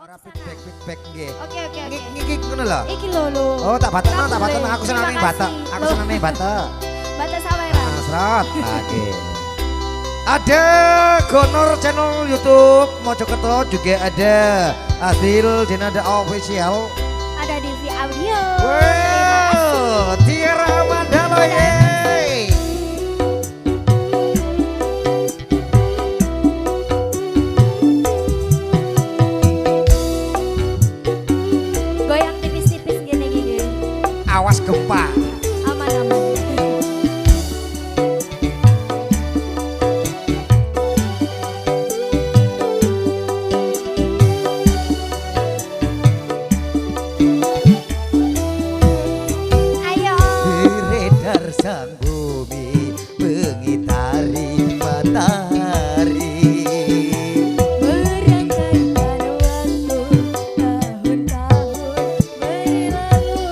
ora feedback nggih. Oke. Ngikik ngono lho. Iki lho. Oh, tak batekno. Aku seneng batek. Aku seneng batek. Batek saweran. Serot. Oke. Ada Gonor channel YouTube Mojokerto, juga ada Adil Jenada Official. Ada di V Audio. Wow, Tiara Mandalo ye. Goyang tipis-tipis gini. Awas gempa. Aman. Sang bumi mengitari matahari, merangkaikan waktu tahun-tahun berlalu.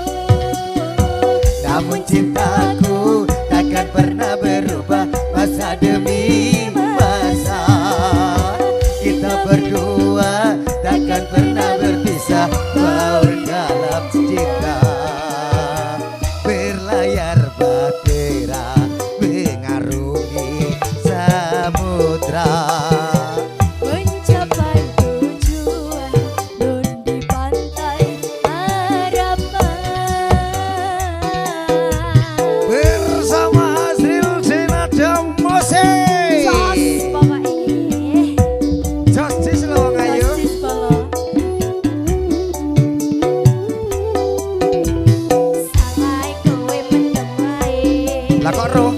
Namun cintaku takkan pernah berubah masa demi masa. Kita berdua takkan pernah berpisah, baur dalam cinta. Berlayar bahtera mengarungi samudra, mencapai tujuan nun di pantai harapan. bersama Azril Jenada Mose. Jos bapak ini. Justice lo ngayu. Justice polo. Salai kowe mendem wae. Lah kok roh?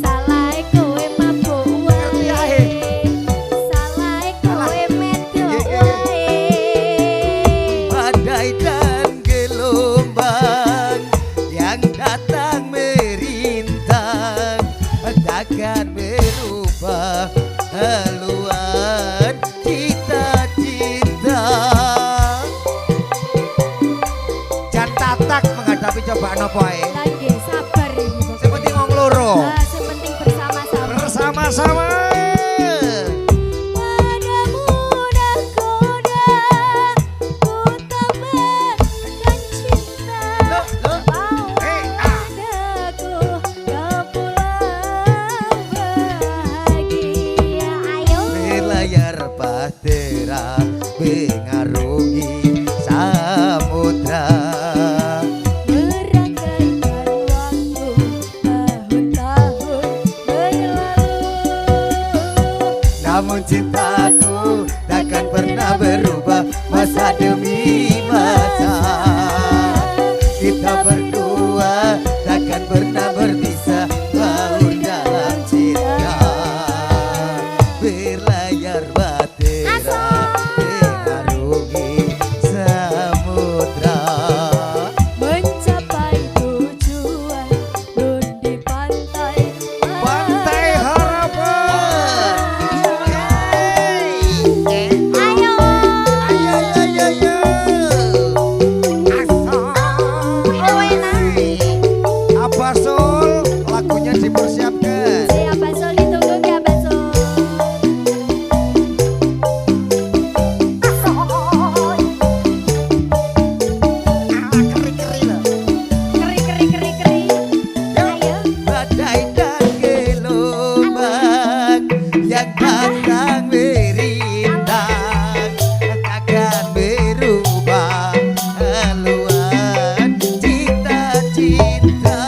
Salai kowe mabuk Ngerti ae. wae. Salai kowe medok Iya. wae. Badai dan gelombang yang datang merintang takkan merubah haluan kita cinta. Jan tatak menghadapi cobaan apa ae. Lagi sabar iki. Sing penting wong loro Sing penting bersama-sama. bersama-sama. Padamu nahkoda, ku tambahkan cinta. Loh. Padaku kau pulang bahagia. Ayo. Berlayar bahtera mengarungi samudra, Merangkaikan waktu tahun-tahun berlalu. namun cintaku takkan pernah berubah masa demi masa. Kita berdua takkan pernah berpisah, baur dalam cinta. Berlayar bahtera mengarungi samudra, Mencapai tujuan nun di pantai pantai harapan. Ayo. Ayo. Apa Sol? Lagunya dipersiapkan. Siapa Sol ditunggu nggak Pak Sol? Keri-keri loh. Keri. Ayo. Badai dan gelombang yang datang merintang takkan berubah haluan cita-cita.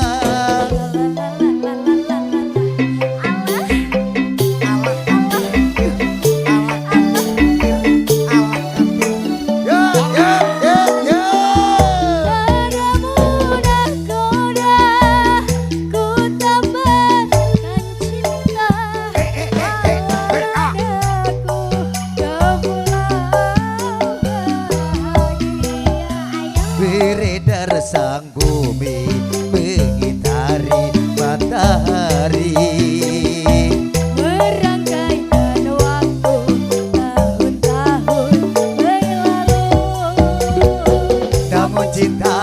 Yo. Padamu nahkoda, ku tambahkan cinta. Padaku kau pulang bahagia. Ayo. Beredar sang bumi mengitari matahari, Merangkaikan waktu tahun-tahun berlalu. namun cinta